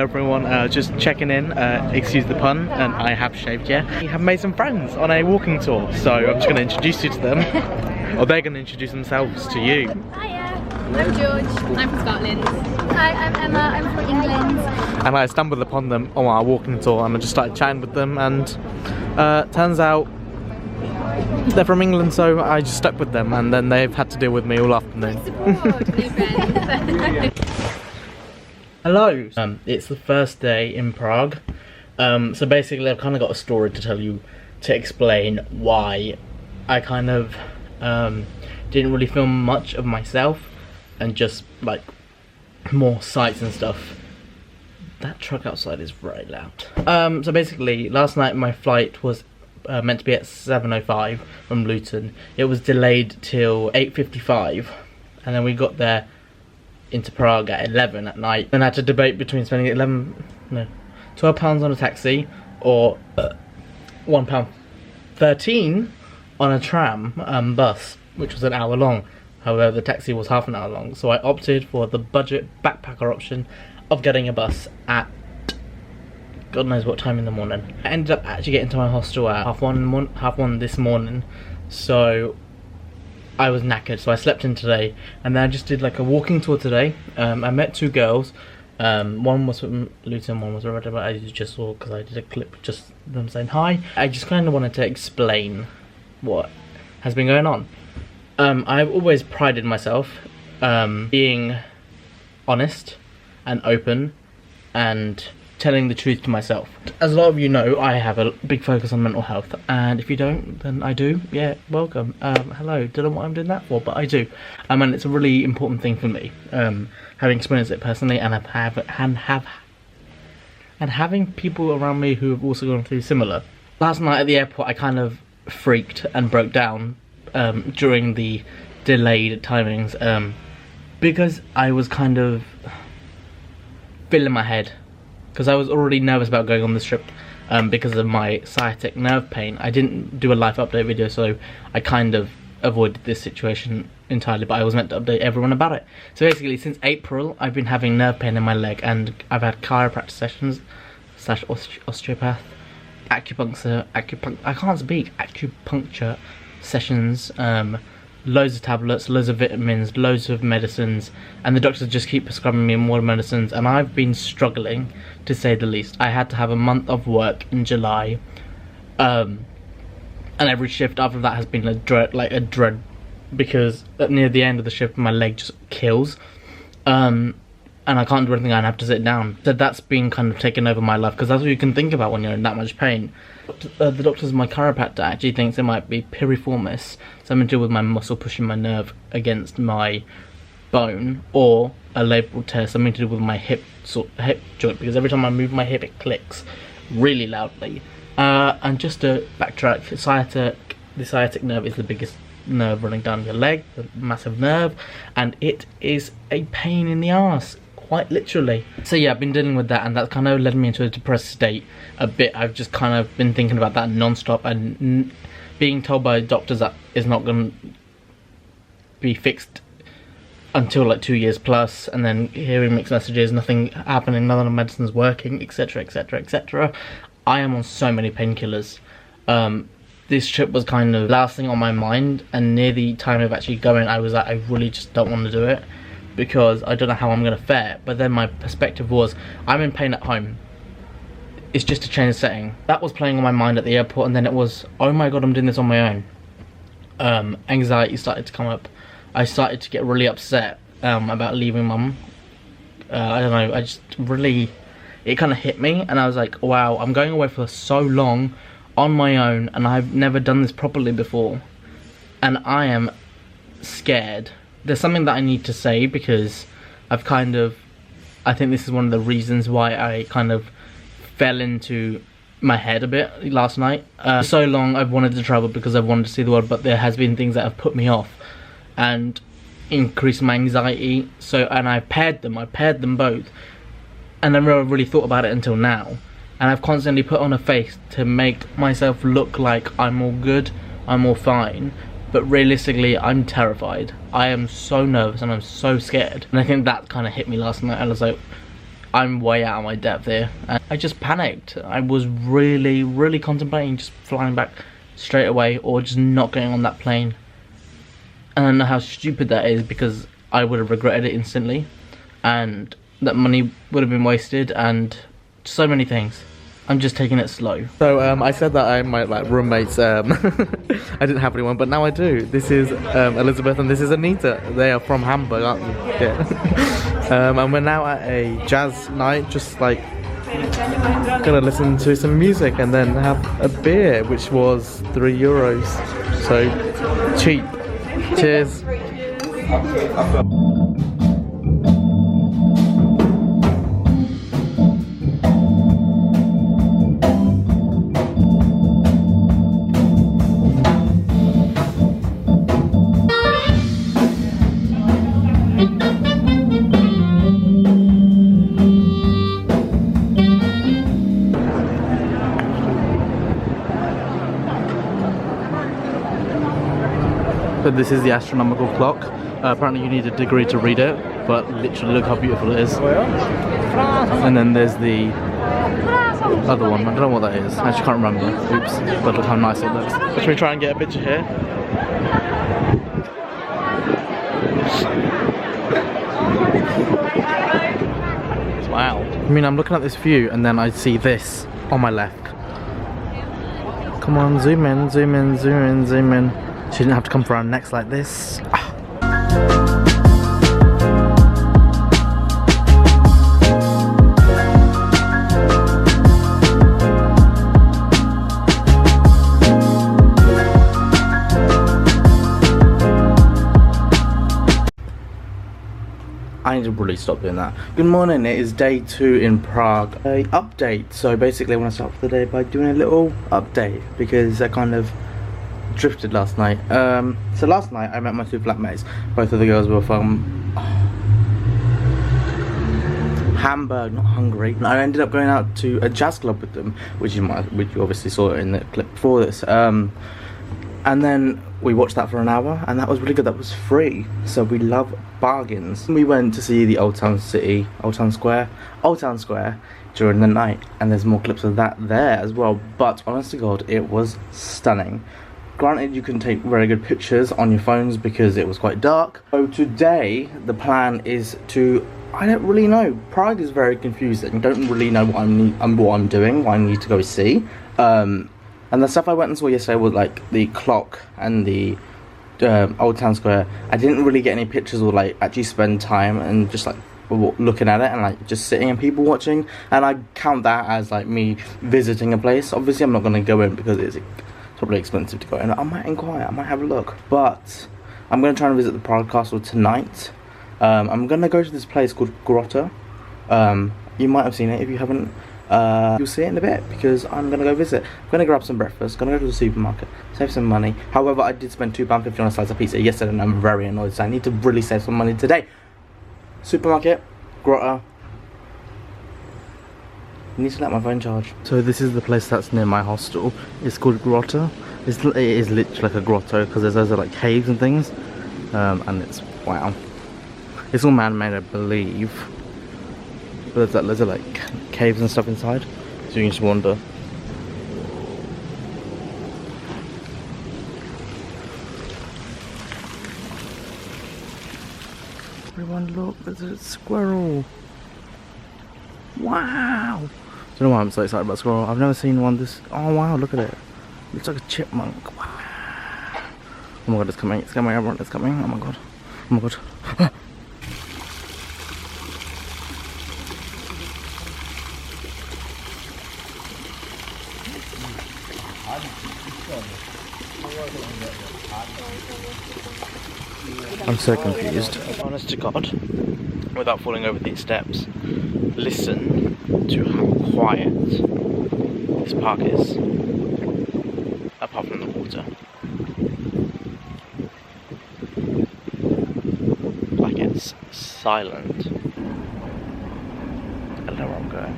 everyone, just checking in, excuse the pun, and I have shaved, yeah. We have made some friends on a walking tour, so I'm just going to introduce you to them, or they're going to introduce themselves to you. Hiya, I'm George, I'm from Scotland. Hi, I'm Emma, I'm from England. And I stumbled upon them on our walking tour and I just started chatting with them, and turns out they're from England, so I just stuck with them, and then they've had to deal with me all afternoon. Hello! It's the first day in Prague, so basically I've kind of got a story to tell you to explain why I kind of didn't really film much of myself and just like more sights and stuff. That truck outside is very loud. So basically last night my flight was meant to be at 7:05 from Luton. It was delayed till 8:55, and then we got there into Prague at 11 at night. Then I had to debate between spending £12 on a taxi or £1.13 on a tram bus, which was an hour long. However, the taxi was half an hour long, so I opted for the budget backpacker option of getting a bus at God knows what time in the morning. I ended up actually getting to my hostel at half one this morning, so I was knackered, so I slept in today, and then I just did like a walking tour today. I met two girls, one was from Luton, one was from Reading, but I just saw because I did a clip just them saying hi. I just kind of wanted to explain what has been going on. I've always prided myself being honest and open and telling the truth to myself. As a lot of you know, I have a big focus on mental health, and if you don't, then I do. Yeah, welcome. Hello, don't know what I'm doing that for, but I do. And it's a really important thing for me, having experienced it personally, and having people around me who have also gone through similar. Last night at the airport, I kind of freaked and broke down during the delayed timings, because I was kind of filling my head. Because I was already nervous about going on this trip because of my sciatic nerve pain. I didn't do a live update video, so I kind of avoided this situation entirely, but I was meant to update everyone about it. So basically, since April, I've been having nerve pain in my leg, and I've had chiropractic sessions, / osteopath, acupuncture sessions, loads of tablets, loads of vitamins, loads of medicines, and the doctors just keep prescribing me more medicines, and I've been struggling, to say the least. I had to have a month of work in July, and every shift after that has been a dread, because near the end of the shift my leg just kills, and I can't do anything, I have to sit down. So that's been kind of taken over my life, because that's what you can think about when you're in that much pain. The doctors, my chiropractor actually thinks it might be piriformis, something to do with my muscle pushing my nerve against my bone, or a labral tear, something to do with my hip joint, because every time I move my hip it clicks really loudly. And just to backtrack, the sciatic nerve is the biggest nerve running down your leg, the massive nerve, and it is a pain in the ass, quite literally. So yeah, I've been dealing with that, and that's kind of led me into a depressed state a bit. I've just kind of been thinking about that non-stop, and being told by doctors that it's not going to be fixed until like 2 years plus, and then hearing mixed messages, nothing happening, none of the medicine's working, etc, etc, etc. I am on so many painkillers. This trip was kind of last thing on my mind, and near the time of actually going, I was like, I really just don't want to do it, because I don't know how I'm going to fare. But then my perspective was, I'm in pain at home, it's just a change of setting. That was playing on my mind at the airport, and then it was, oh my god, I'm doing this on my own. Anxiety started to come up. I started to get really upset about leaving mum. I don't know, I just really, it kind of hit me, and I was like, wow, I'm going away for so long on my own, and I've never done this properly before, and I am scared. There's something that I need to say, because I think this is one of the reasons why I kind of fell into my head a bit last night. So long I've wanted to travel because I've wanted to see the world, but there has been things that have put me off and increased my anxiety. And I paired them both, and I never really thought about it until now. And I've constantly put on a face to make myself look like I'm all good, I'm all fine, but realistically I'm terrified. I am so nervous and I'm so scared, and I think that kind of hit me last night. I was like, I'm way out of my depth here. And I just panicked. I was really contemplating just flying back straight away or just not getting on that plane. And I know how stupid that is because I would have regretted it instantly. And that money would have been wasted and so many things. I'm just taking it slow. So I said that I might like roommates. I didn't have anyone, but now I do. This is Elizabeth and this is Anita. They are from Hamburg, aren't they? Yeah. And we're now at a jazz night, just like gonna listen to some music and then have a beer, which was €3. So cheap. Cheers. So this is the astronomical clock. Apparently you need a degree to read it, but literally look how beautiful it is. And then there's the other one. I don't know what that is. I actually can't remember. Oops. But look how nice it looks. Let me try and get a picture here. Wow. I mean, I'm looking at this view and then I see this on my left. Come on, zoom in, zoom in, zoom in, zoom in. She didn't have to come for our necks like this. I need to really stop doing that. Good morning, it is day 2 in Prague. A update. So basically I want to start the day by doing a little update because I kind of drifted last night. So last night I met my 2 flatmates. Both of the girls were from Hamburg, not Hungary. I ended up going out to a jazz club with them, which you obviously saw in the clip before this. And then we watched that for an hour, and that was really good. That was free, so we love bargains. We went to see the Old Town Square during the night, and there's more clips of that there as well. But honest to God, it was stunning. Granted, you can take very good pictures on your phones because it was quite dark. So today, the plan is to, I don't really know. Prague is very confusing. Don't really know what I'm doing, what I need to go see. And the stuff I went and saw yesterday was like the clock and the Old Town Square. I didn't really get any pictures or like actually spend time and just like looking at it and like just sitting and people watching. And I count that as like me visiting a place. Obviously, I'm not going to go in because it's probably expensive to go in. I might inquire, I might have a look. But I'm going to try and visit the Prague Castle tonight. I'm going to go to this place called Grotto. You might have seen it. If you haven't, you'll see it in a bit because I'm going to go visit. I'm going to grab some breakfast, going to go to the supermarket, save some money. However, I did spend £2.50 on a slice of pizza yesterday and I'm very annoyed, so I need to really save some money today. Supermarket, Grotto. I need to let my phone charge. So this is the place that's near my hostel. It's called Grotto. It is literally like a grotto because there's like caves and things. And it's, wow. It's all man-made, I believe. But there's like caves and stuff inside. So you can just wander. Everyone look, there's a squirrel. Wow. I don't know why I'm so excited about squirrel. I've never seen one this. Oh wow, look at it. Looks like a chipmunk. Wow. Oh my god, it's coming. It's coming, everyone. It's coming. Oh my god. Oh my god. I'm so confused. Honest to God, without falling over these steps, listen to how quiet this park is, apart from the water. Like it's silent. I don't know where I'm going.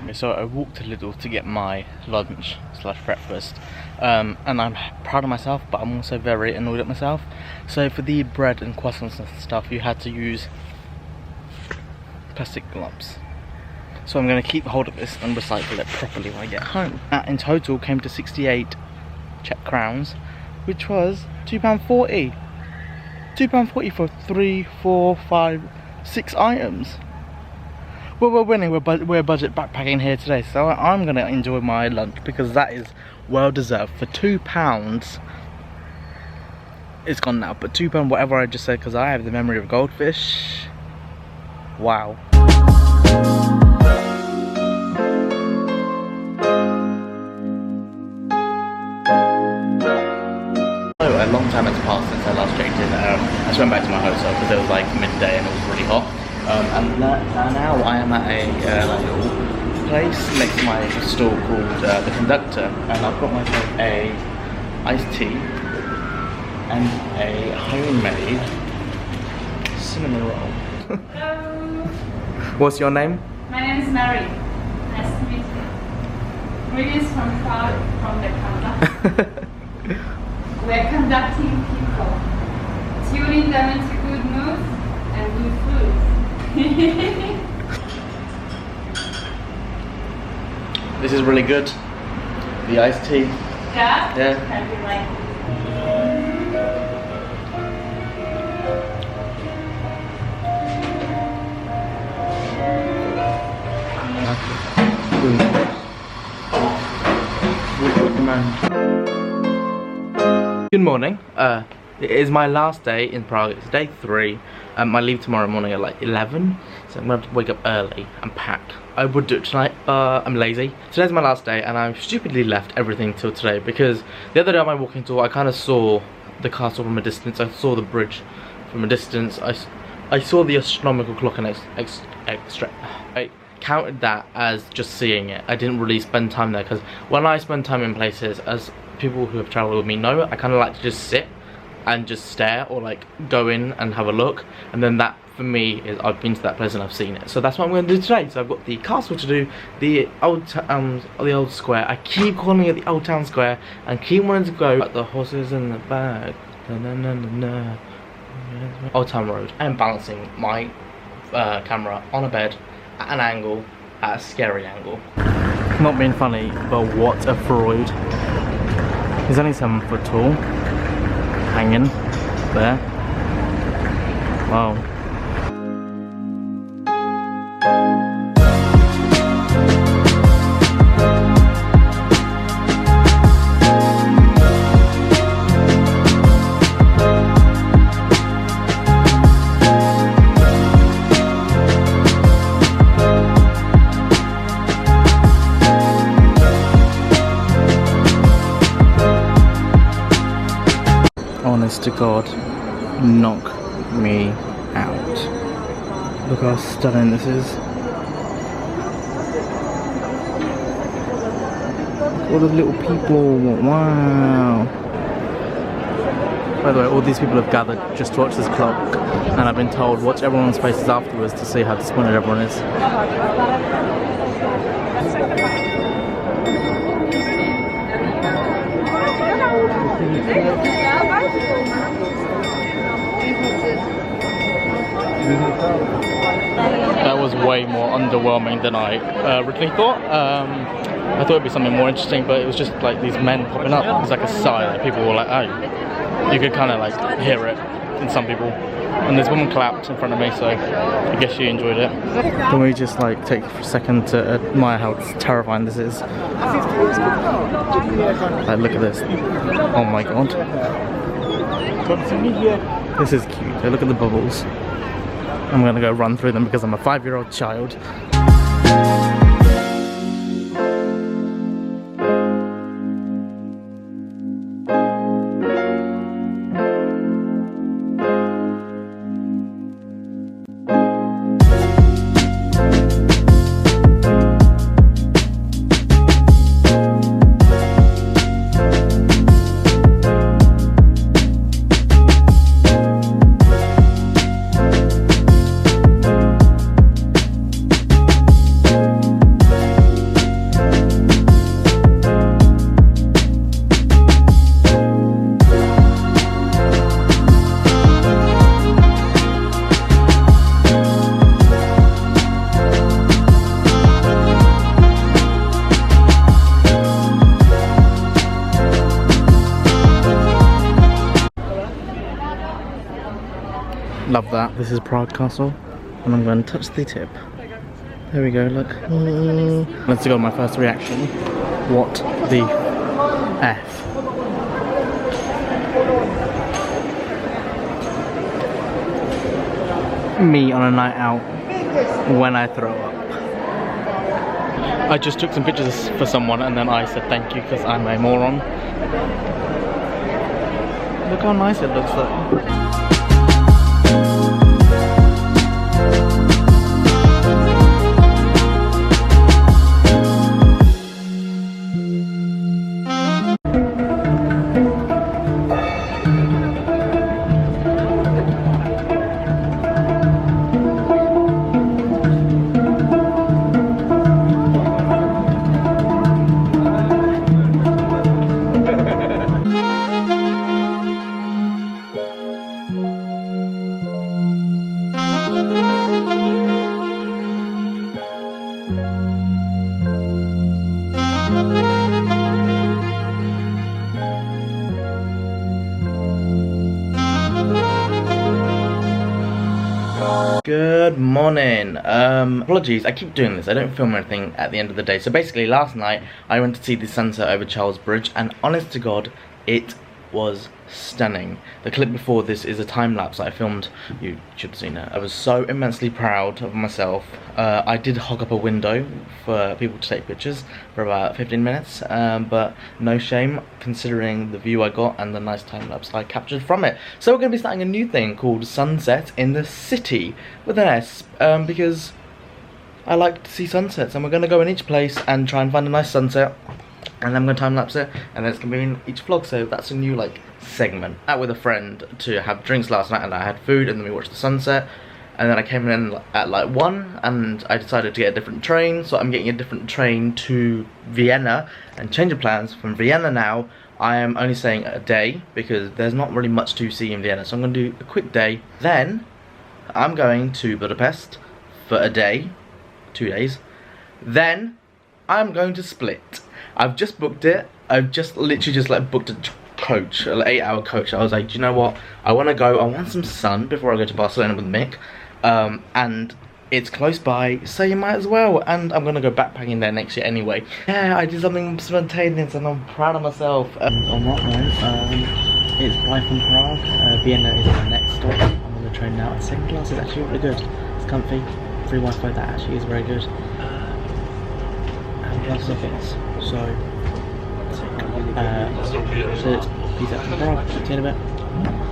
Okay, so I walked a little to get my lunch / breakfast, and I'm proud of myself, but I'm also very annoyed at myself. So for the bread and croissants and stuff, you had to use plastic gloves. So I'm going to keep hold of this and recycle it properly when I get home. That in total came to 68 Czech crowns, which was £2.40. £2.40 for 3, 4, 5, 6 items. Well, we're winning. We're budget backpacking here today, so I'm going to enjoy my lunch because that is well deserved. For £2, it's gone now, but £2 whatever I just said, because I have the memory of goldfish. Wow. A long time has passed since I last checked in. I just went back to my hotel because it was like midday and it was really hot. And now I am at a little place next to my store called The Conductor, and I've got myself a iced tea and a homemade cinnamon roll. What's your name? My name is Mary. Nice to meet you. Greetings from Prague, from the Conductor. We're conducting people, tuning them into good mood and good food. This is really good. The iced tea. Yeah? Yeah. Can you like? Good morning. It is my last day in Prague. It's day 3. I leave tomorrow morning at like 11, so I'm gonna have to wake up early and pack. I would do it tonight, but I'm lazy. Today's my last day, and I stupidly left everything till today because the other day on my walking tour, I kind of saw the castle from a distance. I saw the bridge from a distance. I saw the astronomical clock and I counted that as just seeing it. I didn't really spend time there because when I spend time in places, as people who have travelled with me know, I kind of like to just sit and just stare or like go in and have a look, and then that for me is I've been to that place and I've seen it. So that's what I'm going to do today. So I've got the castle to do, the old square. I keep calling it the old town square and keep wanting to go like the horses in the back. Old Town Road. I am balancing my camera on a bed at an angle, at a scary angle. Not being funny, but what a Freud. He's only 7 foot tall, hanging there. Wow. Honest to God, knock me out. Look how stunning this is. All the little people, wow. By the way, all these people have gathered just to watch this clock, and I've been told watch everyone's faces afterwards to see how disappointed everyone is. That was way more underwhelming than I originally thought. I thought it'd be something more interesting, but it was just like these men popping up. It was like a sigh, like people were like, oh. You could kind of like hear it in some people. And this woman clapped in front of me, so I guess she enjoyed it. Can we just like take a second to admire how terrifying this is? Like, look at this. Oh my God. This is cute. Hey, look at the bubbles. I'm gonna go run through them because I'm a 5-year-old child. love that. This is Prague Castle, and I'm going to touch the tip. There we go, look. Let's go, my first reaction. What the F? Me on a night out when I throw up. I just took some pictures for someone and then I said thank you because I'm a moron. Look how nice it looks though. Good morning. Apologies, I keep doing this. I don't film anything at the end of the day. So basically last night I went to see the sunset over Charles Bridge and honest to God, it was stunning. The clip before this is a time lapse that I filmed. You should have seen it. I was so immensely proud of myself. I did hog up a window for people to take pictures for about 15 minutes, but no shame considering the view I got and the nice time lapse I captured from it. So we're going to be starting a new thing called Sunset in the City with an S, because I like to see sunsets, and we're going to go in each place and try and find a nice sunset. And I'm going to time lapse it, and then it's going to be in each vlog, so that's a new like segment. Out with a friend to have drinks last night, and I had food, and then we watched the sunset, and then I came in at like 1, and I decided to get a different train, so I'm getting a different train to Vienna, and change of plans. From Vienna now, I am only staying a day, because there's not really much to see in Vienna, so I'm going to do a quick day. Then, I'm going to Budapest for a day, 2 days. Then, I'm going to Split. I've just booked it. I've just literally just like booked a coach, an 8-hour coach. I was like, do you know what? I want to go. I want some sun before I go to Barcelona with Mick. And it's close by, so you might as well. And I'm gonna go backpacking there next year anyway. Yeah, I did something spontaneous, and I'm proud of myself. On that note, it's bye from Prague. Vienna is the next stop. I'm on the train now. The second class is actually really good. It's comfy. Free Wi-Fi. That actually is very good. And lots of things. So it's peace out from Prague. See you in a bit.